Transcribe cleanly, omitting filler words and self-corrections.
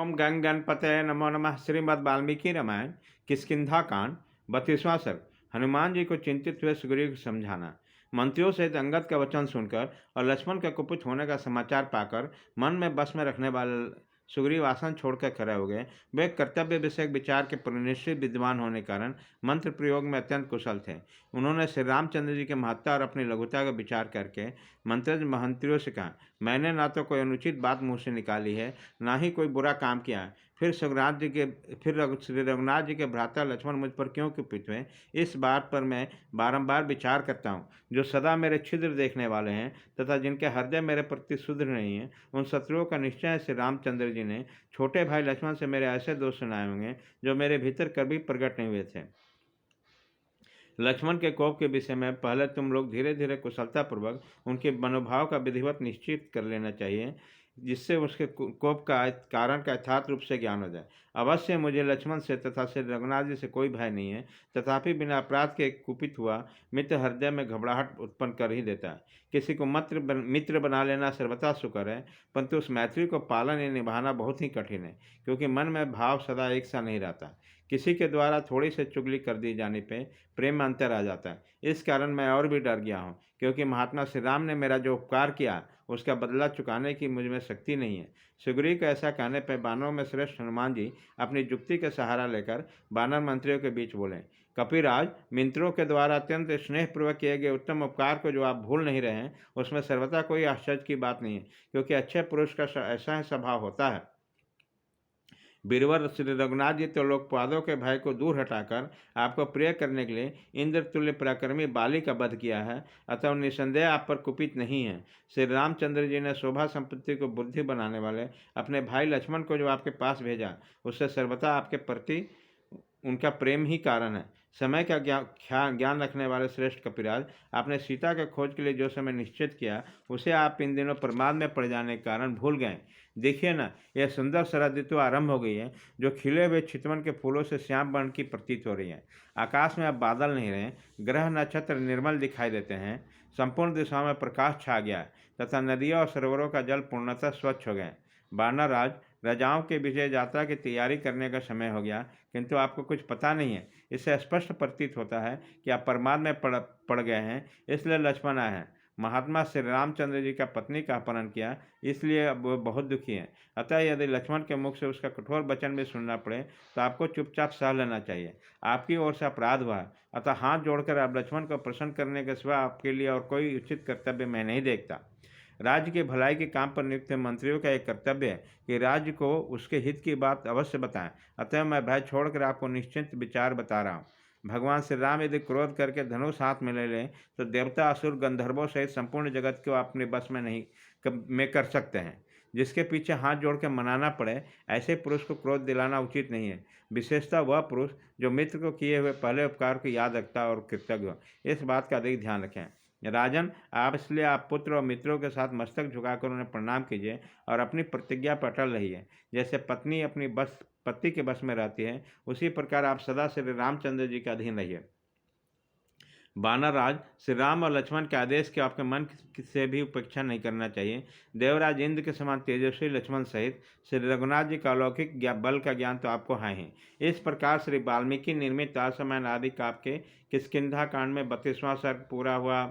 ओम गंग गणपतये नमो नमः। श्रीमद् वाल्मीकि रामायण किष्किंधा कांड 32वां सर्ग। हनुमान जी को चिंतित हुए सुग्रीव को समझाना। मंत्रियों सहित अंगद का वचन सुनकर और लक्ष्मण के कुपित होने का समाचार पाकर मन में बस में रखने वाले सुग्रीव आसन छोड़कर खड़े हो गए। वे कर्तव्य विषयक विचार के परिनिश्चित विद्वान होने के कारण मंत्र प्रयोग में अत्यंत कुशल थे। उन्होंने श्री रामचंद्र जी के महत्ता और अपनी लघुता का विचार करके मंत्रज मंत्रियों से कहा, मैंने ना तो कोई अनुचित बात मुँह से निकाली है, ना ही कोई बुरा काम किया है। फिर श्री रघुनाथ जी के भ्राता लक्ष्मण मुझ पर क्यों कुपित हुए, इस बात पर मैं बारंबार विचार करता हूँ। जो सदा मेरे छिद्र देखने वाले हैं तथा जिनके हृदय मेरे प्रति शुद्ध नहीं है, उन शत्रुओं का निश्चय श्री रामचंद्र जी ने छोटे भाई लक्ष्मण से मेरे ऐसे दोष सुनाए होंगे जो मेरे भीतर कभी प्रकट नहीं हुए थे। लक्ष्मण के कोप के विषय में पहले तुम लोग धीरे धीरे कुशलतापूर्वक उनके मनोभाव का विधिवत निश्चित कर लेना चाहिए, जिससे उसके कोप का कारण का यथार्थ रूप से ज्ञान हो जाए। अवश्य मुझे लक्ष्मण से तथा श्री रघुनाथ जी से कोई भय नहीं है, तथापि बिना अपराध के कुपित हुआ मित्र हृदय में घबराहट उत्पन्न कर ही देता है। किसी को मित्र बना लेना सर्वथा सुकर है, परंतु उस मैत्री को पालन या निभाना बहुत ही कठिन है, क्योंकि मन में भाव सदा एक सा नहीं रहता। किसी के द्वारा थोड़ी सी चुगली कर दी जाने पे प्रेम में अंतर आ जाता है। इस कारण मैं और भी डर गया हूँ, क्योंकि महात्मा श्री राम ने मेरा जो उपकार किया उसका बदला चुकाने की मुझ में शक्ति नहीं है। सुग्रीव को ऐसा कहने पर बानरों में श्रेष्ठ हनुमान जी अपनी युक्ति का सहारा लेकर बानर मंत्रियों के बीच बोले, कपिराज, मित्रों के द्वारा अत्यंत स्नेहपूर्वक किए गए उत्तम उपकार को जो आप भूल नहीं रहे हैं, उसमें सर्वथा कोई आश्चर्य की बात नहीं है, क्योंकि अच्छे पुरुष का ऐसा ही स्वभाव होता है। बीरवर श्री रघुनाथ जी तो लोकपादों के भय को दूर हटाकर आपको प्रिय करने के लिए इंद्र तुल्य पराक्रमी बाली का वध किया है, अतः निसंदेह आप पर कुपित नहीं है। श्री रामचंद्र जी ने शोभा संपत्ति को बुद्धि बनाने वाले अपने भाई लक्ष्मण को जो आपके पास भेजा, उससे सर्वथा आपके प्रति उनका प्रेम ही कारण है। समय का ज्ञान रखने वाले श्रेष्ठ कपिराज, आपने सीता के खोज के लिए जो समय निश्चित किया उसे आप इन दिनों प्रमाद में पड़ जाने के कारण भूल गए। देखिए ना, यह सुंदर शरद ऋतु आरंभ हो गई है, जो खिले हुए चितवन के फूलों से श्याम वर्ण की प्रतीत हो रही है। आकाश में अब बादल नहीं रहे, ग्रह नक्षत्र निर्मल दिखाई देते हैं, संपूर्ण दिशाओं में प्रकाश छा गया है तथा नदियों और सरोवरों का जल पूर्णतः स्वच्छ हो गए। बानरराज, राजाओं के विजय यात्रा की तैयारी करने का समय हो गया, किंतु आपको कुछ पता नहीं है। इससे स्पष्ट प्रतीत होता है कि आप प्रमाद में पड़ गए हैं, इसलिए लक्ष्मण आए हैं। महात्मा श्री रामचंद्र जी का पत्नी का अपहरण किया, इसलिए अब वो बहुत दुखी हैं। अतः यदि लक्ष्मण के मुख से उसका कठोर वचन भी सुनना पड़े तो आपको चुपचाप सह लेना चाहिए। आपकी ओर से अपराध हुआ है, अतः हाथ जोड़कर आप लक्ष्मण को प्रसन्न करने के सिवा आपके लिए और कोई उचित कर्तव्य मैं नहीं देखता। राज्य की भलाई के काम पर नियुक्त मंत्रियों का एक कर्तव्य है कि राज्य को उसके हित की बात अवश्य बताएं। अतः मैं भय छोड़कर आपको निश्चित विचार बता रहा हूँ। भगवान श्री राम यदि क्रोध करके धनुष हाथ में ले लें तो देवता, असुर, गंधर्वों सहित संपूर्ण जगत को अपने बस में नहीं में कर सकते हैं। जिसके पीछे हाथ जोड़ के मनाना पड़े, ऐसे पुरुष को क्रोध दिलाना उचित नहीं है। विशेषतः वह पुरुष जो मित्र को किए हुए पहले उपकार को याद रखता और कृतज्ञ हो। इस बात का अधिक ध्यान रखें। राजन, आप इसलिए आप पुत्र और मित्रों के साथ मस्तक झुकाकर उन्हें प्रणाम कीजिए और अपनी प्रतिज्ञा पर अटल रहिए। जैसे पत्नी अपनी पति के बस में रहती है, उसी प्रकार आप सदा श्री रामचंद्र जी के अधीन रहिए। बानरराज, श्री राम और लक्ष्मण के आदेश के आपके मन से भी उपेक्षा नहीं करना चाहिए। देवराज इंद्र के समान तेजस्वी लक्ष्मण सहित श्री रघुनाथ जी का अलौकिक बल का ज्ञान तो आपको है ही। इस प्रकार श्री वाल्मीकि निर्मित असमयन आदि काव्य के किष्किंधा कांड में 32वां सर्ग पूरा हुआ।